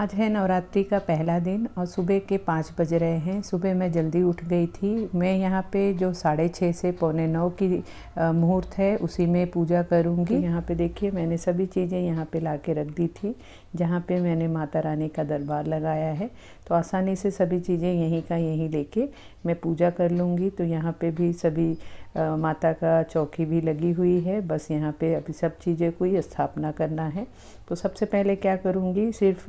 आज है नवरात्रि का पहला दिन और सुबह के 5 बज रहे हैं। सुबह मैं जल्दी उठ गई थी। मैं यहाँ पे जो 6:30 से 8:45 की मुहूर्त है उसी में पूजा करूँगी। यहाँ पे देखिए मैंने सभी चीज़ें यहाँ पे ला के रख दी थी, जहाँ पे मैंने माता रानी का दरबार लगाया है, तो आसानी से सभी चीज़ें यहीं का यहीं लेके मैं पूजा कर लूँगी। तो यहाँ पे भी सभी माता का चौकी भी लगी हुई है, बस यहाँ पे अभी सब चीज़ें को ही स्थापना करना है। तो सबसे पहले क्या करूँगी, सिर्फ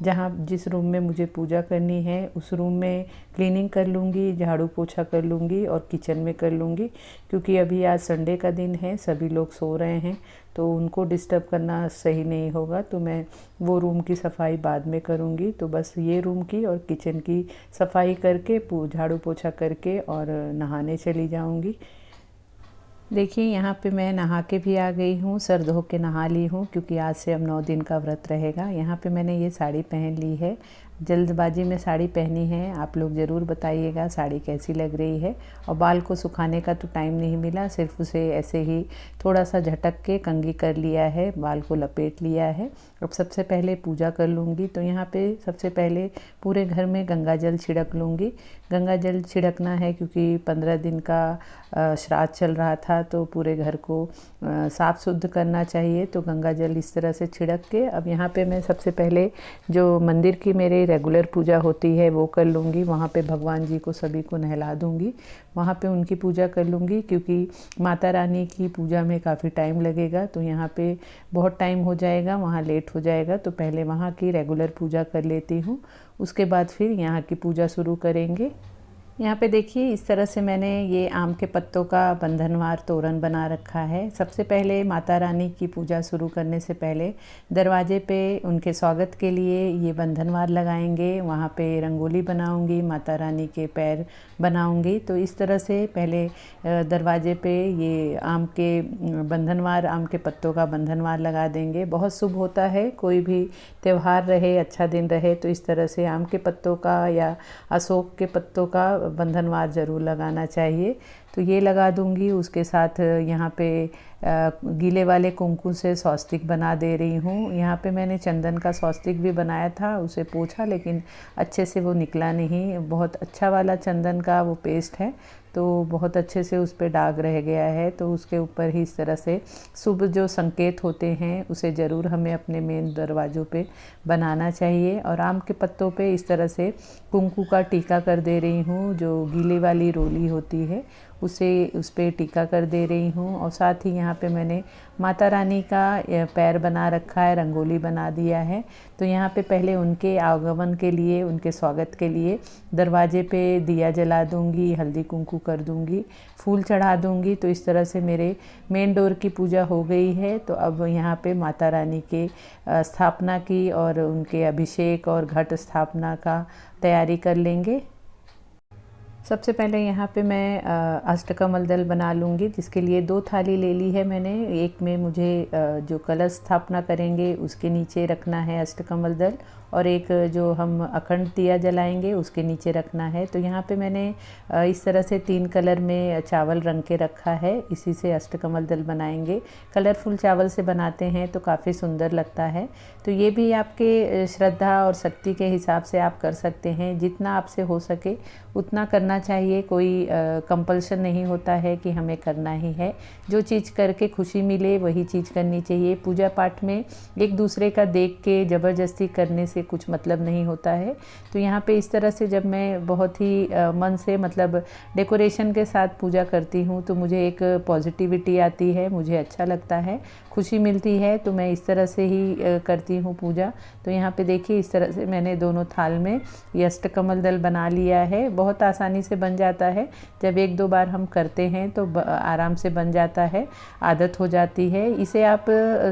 जहाँ जिस रूम में मुझे पूजा करनी है उस रूम में क्लीनिंग कर लूँगी, झाड़ू पोछा कर लूँगी और किचन में कर लूँगी, क्योंकि अभी आज संडे का दिन है, सभी लोग सो रहे हैं तो उनको डिस्टर्ब करना सही नहीं होगा। तो मैं वो रूम की सफाई बाद में करूँगी। तो बस ये रूम की और किचन की सफाई करके झाड़ू पोछा करके और नहाने चली जाऊँगी। देखिए यहाँ पे मैं नहा के भी आ गई हूँ, सर धो के नहा ली हूँ, क्योंकि आज से अब 9 दिन का व्रत रहेगा। यहाँ पे मैंने ये साड़ी पहन ली है, जल्दबाजी में साड़ी पहनी है। आप लोग ज़रूर बताइएगा साड़ी कैसी लग रही है। और बाल को सुखाने का तो टाइम नहीं मिला, सिर्फ उसे ऐसे ही थोड़ा सा झटक के कंघी कर लिया है, बाल को लपेट लिया है। अब सबसे पहले पूजा कर लूँगी। तो यहाँ पे सबसे पहले पूरे घर में गंगा जल छिड़क लूँगी। गंगा जल छिड़कना है क्योंकि 15 दिन का श्राद्ध चल रहा था, तो पूरे घर को साफ़ शुद्ध करना चाहिए। तो गंगा जल इस तरह से छिड़क के अब यहाँ पे मैं सबसे पहले जो मंदिर की मेरे रेगुलर पूजा होती है वो कर लूँगी। वहाँ पे भगवान जी को सभी को नहला दूँगी, वहाँ पे उनकी पूजा कर लूँगी, क्योंकि माता रानी की पूजा में काफ़ी टाइम लगेगा। तो यहाँ पे बहुत टाइम हो जाएगा, वहाँ लेट हो जाएगा। तो पहले वहाँ की रेगुलर पूजा कर लेती हूँ, उसके बाद फिर यहाँ की पूजा शुरू करेंगे। यहाँ पे देखिए इस तरह से मैंने ये आम के पत्तों का बंधनवार तोरण बना रखा है। सबसे पहले माता रानी की पूजा शुरू करने से पहले दरवाजे पे उनके स्वागत के लिए ये बंधनवार लगाएंगे। वहाँ पे रंगोली बनाऊंगी, माता रानी के पैर बनाऊंगी। तो इस तरह से पहले दरवाजे पे ये आम के बंधनवार, आम के पत्तों का बंधनवार लगा देंगे। बहुत शुभ होता है, कोई भी त्यौहार रहे, अच्छा दिन रहे, तो इस तरह से आम के पत्तों का या अशोक के पत्तों का बंधनवार ज़रूर लगाना चाहिए। तो ये लगा दूंगी। उसके साथ यहाँ पे गीले वाले कुमकुम से स्वस्तिक बना दे रही हूँ। यहाँ पे मैंने चंदन का स्वस्तिक भी बनाया था, उसे पोंछा, लेकिन अच्छे से वो निकला नहीं। बहुत अच्छा वाला चंदन का वो पेस्ट है, तो बहुत अच्छे से उस पर दाग रह गया है। तो उसके ऊपर ही इस तरह से शुभ जो संकेत होते हैं उसे ज़रूर हमें अपने मेन दरवाज़ों पे बनाना चाहिए। और आम के पत्तों पे इस तरह से कुमकुम का टीका कर दे रही हूँ। जो गीले वाली रोली होती है उसे उस पर टीका कर दे रही हूँ। और साथ ही यहाँ पे मैंने माता रानी का पैर बना रखा है, रंगोली बना दिया है। तो यहाँ पे पहले उनके आगमन के लिए, उनके स्वागत के लिए दरवाजे पे दिया जला दूँगी, हल्दी कुमकुम कर दूँगी, फूल चढ़ा दूँगी। तो इस तरह से मेरे मेन डोर की पूजा हो गई है। तो अब यहाँ पे माता रानी के स्थापना की और उनके अभिषेक और घट स्थापना का तैयारी कर लेंगे। सबसे पहले यहाँ पे मैं अष्टकमल दल बना लूँगी, जिसके लिए 2 थाली ले ली है मैंने। एक में मुझे जो कलश स्थापना करेंगे उसके नीचे रखना है अष्टकमल दल, और एक जो हम अखंड दिया जलाएंगे उसके नीचे रखना है। तो यहाँ पे मैंने इस तरह से 3 कलर में चावल रंग के रखा है, इसी से अष्टकमल दल बनाएंगे। कलरफुल चावल से बनाते हैं तो काफ़ी सुंदर लगता है। तो ये भी आपके श्रद्धा और शक्ति के हिसाब से आप कर सकते हैं, जितना आपसे हो सके उतना करना चाहिए। कोई कंपल्शन नहीं होता है कि हमें करना ही है। जो चीज़ करके खुशी मिले वही चीज़ करनी चाहिए। पूजा पाठ में एक दूसरे का देख के ज़बरदस्ती करने से कुछ मतलब नहीं होता है। तो यहाँ पे इस तरह से जब मैं बहुत ही मन से, मतलब डेकोरेशन के साथ पूजा करती हूँ, तो मुझे एक पॉजिटिविटी आती है, मुझे अच्छा लगता है, खुशी मिलती है। तो मैं इस तरह से ही करती हूँ पूजा। तो यहाँ पे देखिए इस तरह से मैंने दोनों थाल में ये अष्टकमल दल बना लिया है। बहुत आसानी से बन जाता है, जब 1-2 बार हम करते हैं तो आराम से बन जाता है, आदत हो जाती है। इसे आप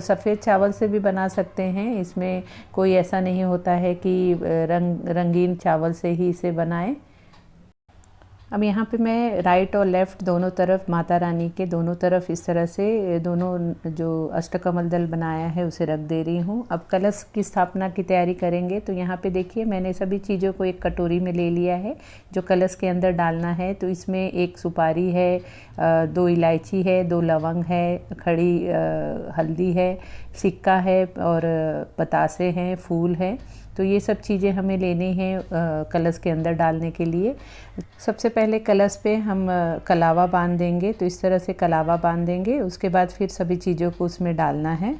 सफ़ेद चावल से भी बना सकते हैं, इसमें कोई ऐसा नहीं होता है कि रंगीन चावल से ही इसे बनाएं। अब यहाँ पे मैं राइट और लेफ़्ट दोनों तरफ माता रानी के दोनों तरफ इस तरह से दोनों जो अष्टकमल दल बनाया है उसे रख दे रही हूँ। अब कलश की स्थापना की तैयारी करेंगे। तो यहाँ पे देखिए मैंने सभी चीज़ों को एक कटोरी में ले लिया है जो कलश के अंदर डालना है। तो इसमें 1 सुपारी है, 2 इलायची है, 2 लवंग है, खड़ी हल्दी है, सिक्का है और बतासे हैं, फूल है। तो ये सब चीज़ें हमें लेनी है कलश के अंदर डालने के लिए। सबसे पहले कलश पे हम कलावा बांध देंगे, तो इस तरह से कलावा बांध देंगे। उसके बाद फिर सभी चीज़ों को उसमें डालना है।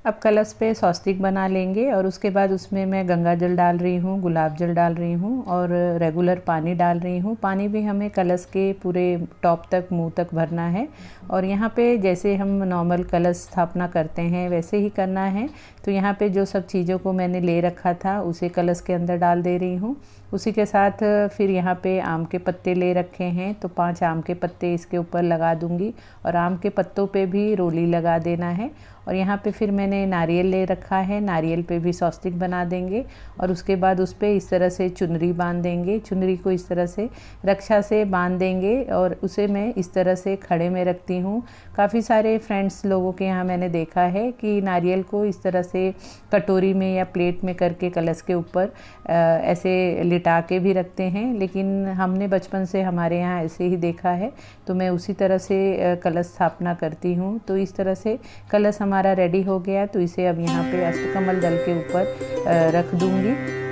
अब कलश पे स्वस्तिक बना लेंगे और उसके बाद उसमें मैं गंगा जल डाल रही हूँ, गुलाब जल डाल रही हूँ और रेगुलर पानी डाल रही हूँ। पानी भी हमें कलश के पूरे टॉप तक, मुंह तक भरना है। और यहाँ पे जैसे हम नॉर्मल कलश स्थापना करते हैं वैसे ही करना है। तो यहाँ पे जो सब चीज़ों को मैंने ले रखा था उसे कलश के अंदर डाल दे रही हूँ। उसी के साथ फिर यहाँ पे आम के पत्ते ले रखे हैं, तो 5 आम के पत्ते इसके ऊपर लगा दूँगी और आम के पत्तों पे भी रोली लगा देना है। और यहाँ पे फिर मैंने नारियल ले रखा है, नारियल पे भी स्वस्तिक बना देंगे और उसके बाद उस पर इस तरह से चुनरी बांध देंगे। चुनरी को इस तरह से रक्षा से बांध देंगे और उसे मैं इस तरह से खड़े में रखती हूँ। काफ़ी सारे फ्रेंड्स लोगों के यहाँ मैंने देखा है कि नारियल को इस तरह से कटोरी में या प्लेट में करके कलश के ऊपर ऐसे लिटा के भी रखते हैं, लेकिन हमने बचपन से हमारे यहाँ ऐसे ही देखा है, तो मैं उसी तरह से कलश स्थापना करती हूँ। तो इस तरह से कलश हमारा रेडी हो गया, तो इसे अब यहाँ पे अष्टकमल दल के ऊपर रख दूँगी।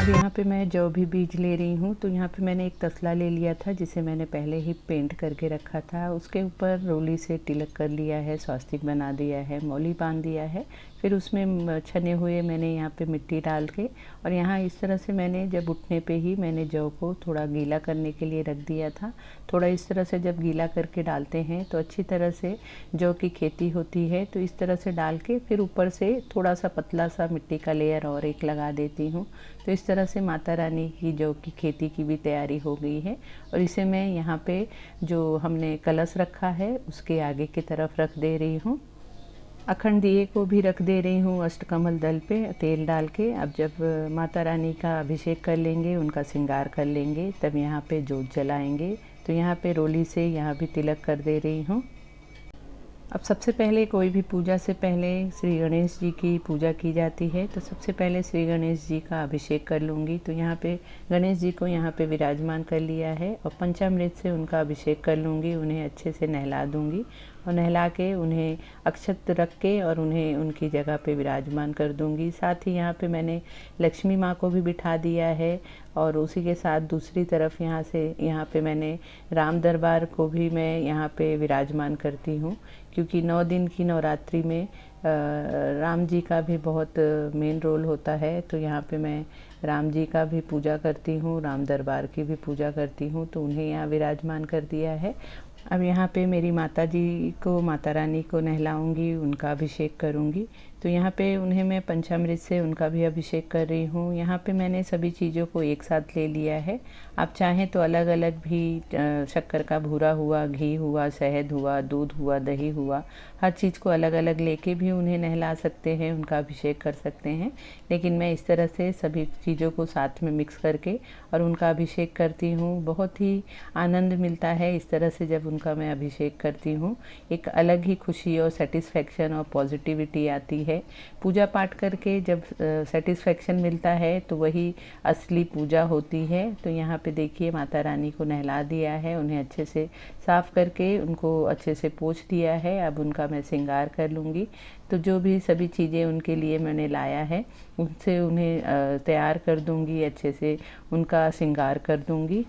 यहाँ पे मैं जो भी बीज ले रही हूँ, तो यहाँ पे मैंने एक तसला ले लिया था जिसे मैंने पहले ही पेंट करके रखा था। उसके ऊपर रोली से तिलक कर लिया है, स्वास्तिक बना दिया है, मौली बांध दिया है। फिर उसमें छने हुए मैंने यहाँ पे मिट्टी डाल के और यहाँ इस तरह से मैंने जब उठने पे ही मैंने जौ को थोड़ा गीला करने के लिए रख दिया था। थोड़ा इस तरह से जब गीला करके डालते हैं तो अच्छी तरह से जौ की खेती होती है। तो इस तरह से डाल के फिर ऊपर से थोड़ा सा पतला सा मिट्टी का लेयर और एक लगा देती हूँ। तो इस तरह से माता रानी की जौ की खेती की भी तैयारी हो गई है। और इसे मैं यहाँ पे जो हमने कलश रखा है उसके आगे की तरफ रख दे रही हूँ। अखंड दिए को भी रख दे रही हूँ अष्टकमल दल पे तेल डाल के। अब जब माता रानी का अभिषेक कर लेंगे, उनका श्रृंगार कर लेंगे, तब यहाँ पे जोत जलाएंगे। तो यहाँ पे रोली से यहाँ भी तिलक कर दे रही हूँ। अब सबसे पहले कोई भी पूजा से पहले श्री गणेश जी की पूजा की जाती है, तो सबसे पहले श्री गणेश जी का अभिषेक कर लूँगी। तो यहाँ पे गणेश जी को यहाँ पे विराजमान कर लिया है और पंचामृत से उनका अभिषेक कर लूँगी। उन्हें अच्छे से नहला दूँगी और नहला के उन्हें अक्षत रख के और उन्हें उनकी जगह पे विराजमान कर दूँगी। साथ ही यहाँ पे मैंने लक्ष्मी माँ को भी बिठा दिया है और उसी के साथ दूसरी तरफ यहाँ पे मैंने राम दरबार को भी मैं यहाँ पे विराजमान करती हूँ, क्योंकि 9 दिन की नवरात्रि में राम जी का भी बहुत मेन रोल होता है। तो यहाँ पे मैं राम जी का भी पूजा करती हूँ, राम दरबार की भी पूजा करती हूँ, तो उन्हें यहाँ विराजमान कर दिया है। अब यहाँ पे मेरी माता जी को, माता रानी को नहलाऊंगी, उनका अभिषेक करूँगी। तो यहाँ पे उन्हें मैं पंचामृत से उनका भी अभिषेक कर रही हूँ। यहाँ पे मैंने सभी चीज़ों को एक साथ ले लिया है। आप चाहें तो अलग अलग भी शक्कर का भूरा हुआ, घी हुआ, शहद हुआ, दूध हुआ, दही हुआ, हर चीज़ को अलग अलग लेके भी उन्हें नहला सकते हैं, उनका अभिषेक कर सकते हैं। लेकिन मैं इस तरह से सभी चीज़ों को साथ में मिक्स करके और उनका अभिषेक करती हूँ। बहुत ही आनंद मिलता है इस तरह से जब उनका मैं अभिषेक करती हूँ। एक अलग ही खुशी और सेटिस्फेक्शन और पॉजिटिविटी आती है। पूजा पाठ करके जब सेटिस्फेक्शन मिलता है तो वही असली पूजा होती है। तो यहाँ पे देखिए माता रानी को नहला दिया है, उन्हें अच्छे से साफ़ करके उनको अच्छे से पोंछ दिया है। अब उनका मैं श्रृंगार कर लूँगी। तो जो भी सभी चीज़ें उनके लिए मैंने लाया है उनसे उन्हें तैयार कर दूँगी, अच्छे से उनका श्रृंगार कर दूँगी।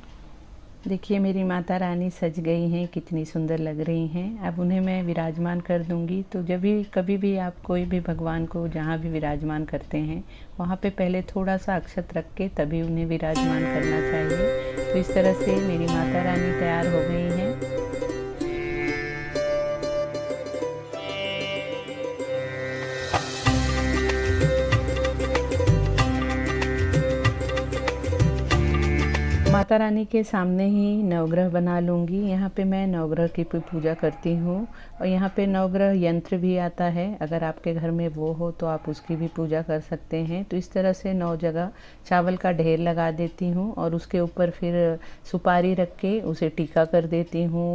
देखिए मेरी माता रानी सज गई हैं, कितनी सुंदर लग रही हैं। अब उन्हें मैं विराजमान कर दूंगी। तो जब भी कभी भी आप कोई भी भगवान को जहाँ भी विराजमान करते हैं वहाँ पे पहले थोड़ा सा अक्षत रख के तभी उन्हें विराजमान करना चाहिए। तो इस तरह से मेरी माता रानी तैयार हो गई हैं। माता रानी के सामने ही नवग्रह बना लूँगी। यहाँ पे मैं नवग्रह की पूजा करती हूँ और यहाँ पे नवग्रह यंत्र भी आता है, अगर आपके घर में वो हो तो आप उसकी भी पूजा कर सकते हैं। तो इस तरह से 9 जगह चावल का ढेर लगा देती हूँ और उसके ऊपर फिर सुपारी रख के उसे टीका कर देती हूँ,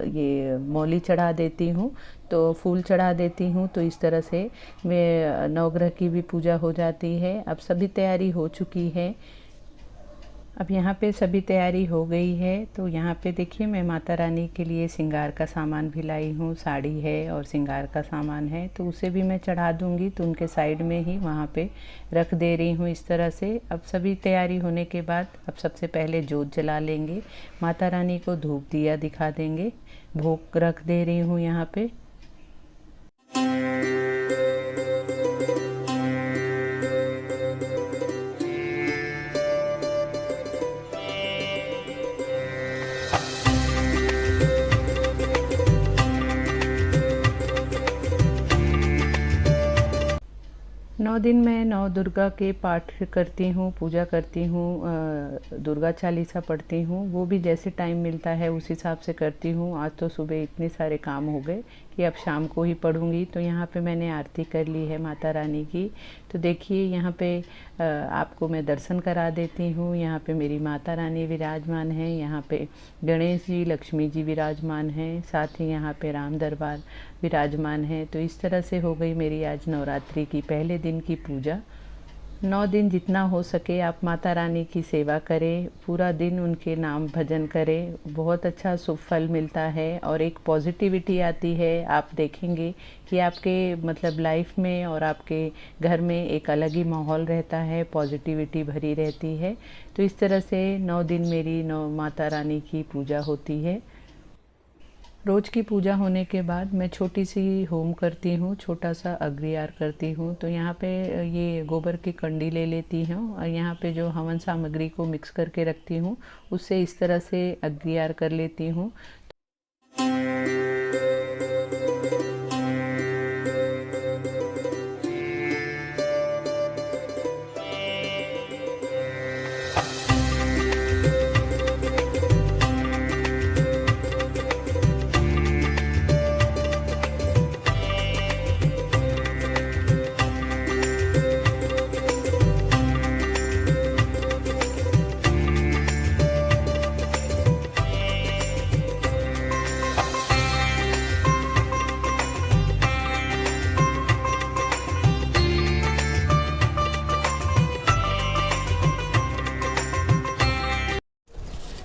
ये मौली चढ़ा देती हूँ, तो फूल चढ़ा देती हूँ। तो इस तरह से मैं नवग्रह की भी पूजा हो जाती है। अब सभी तैयारी हो चुकी है। अब यहाँ पे सभी तैयारी हो गई है। तो यहाँ पे देखिए मैं माता रानी के लिए श्रृंगार का सामान भी लाई हूँ, साड़ी है और श्रृंगार का सामान है, तो उसे भी मैं चढ़ा दूँगी। तो उनके साइड में ही वहाँ पे रख दे रही हूँ इस तरह से। अब सभी तैयारी होने के बाद अब सबसे पहले जोत जला लेंगे, माता रानी को धूप दिया दिखा देंगे, भोग रख दे रही हूँ यहाँ पे। नौ दिन मैं नौ दुर्गा के पाठ करती हूँ, पूजा करती हूँ, दुर्गा चालीसा पढ़ती हूँ। वो भी जैसे टाइम मिलता है उस हिसाब से करती हूँ। आज तो सुबह इतने सारे काम हो गए कि अब शाम को ही पढ़ूँगी। तो यहाँ पे मैंने आरती कर ली है माता रानी की। तो देखिए यहाँ पे आपको मैं दर्शन करा देती हूँ। यहाँ पे मेरी माता रानी विराजमान है, यहाँ पे गणेश जी, लक्ष्मी जी विराजमान हैं, साथ ही यहाँ पे राम दरबार विराजमान है। तो इस तरह से हो गई मेरी आज नवरात्रि की पहले दिन की पूजा। 9 दिन जितना हो सके आप माता रानी की सेवा करें, पूरा दिन उनके नाम भजन करें, बहुत अच्छा शुभ फल मिलता है और एक पॉजिटिविटी आती है। आप देखेंगे कि आपके मतलब लाइफ में और आपके घर में एक अलग ही माहौल रहता है, पॉजिटिविटी भरी रहती है। तो इस तरह से 9 दिन मेरी माता रानी की पूजा होती है। रोज़ की पूजा होने के बाद मैं छोटी सी होम करती हूँ, छोटा सा अग्नियार करती हूँ। तो यहाँ पे ये गोबर की कंडी ले लेती हूँ और यहाँ पे जो हवन सामग्री को मिक्स करके रखती हूँ उससे इस तरह से अग्नियार कर लेती हूँ।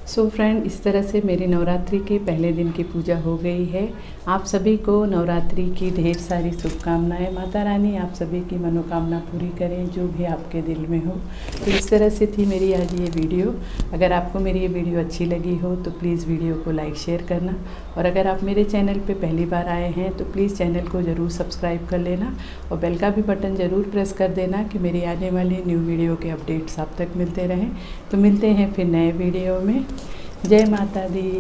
सो फ्रेंड, इस तरह से मेरी नवरात्रि के पहले दिन की पूजा हो गई है। आप सभी को नवरात्रि की ढेर सारी शुभकामनाएं। माता रानी आप सभी की मनोकामना पूरी करें जो भी आपके दिल में हो। तो इस तरह से थी मेरी आज ये वीडियो। अगर आपको मेरी ये वीडियो अच्छी लगी हो तो प्लीज़ वीडियो को लाइक शेयर करना, और अगर आप मेरे चैनल पे पहली बार आए हैं तो प्लीज़ चैनल को ज़रूर सब्सक्राइब कर लेना और बेल का भी बटन ज़रूर प्रेस कर देना कि मेरी आने वाली न्यू वीडियो के अपडेट्स आप तक मिलते रहें। तो मिलते हैं फिर नए वीडियो में। जय माता दी।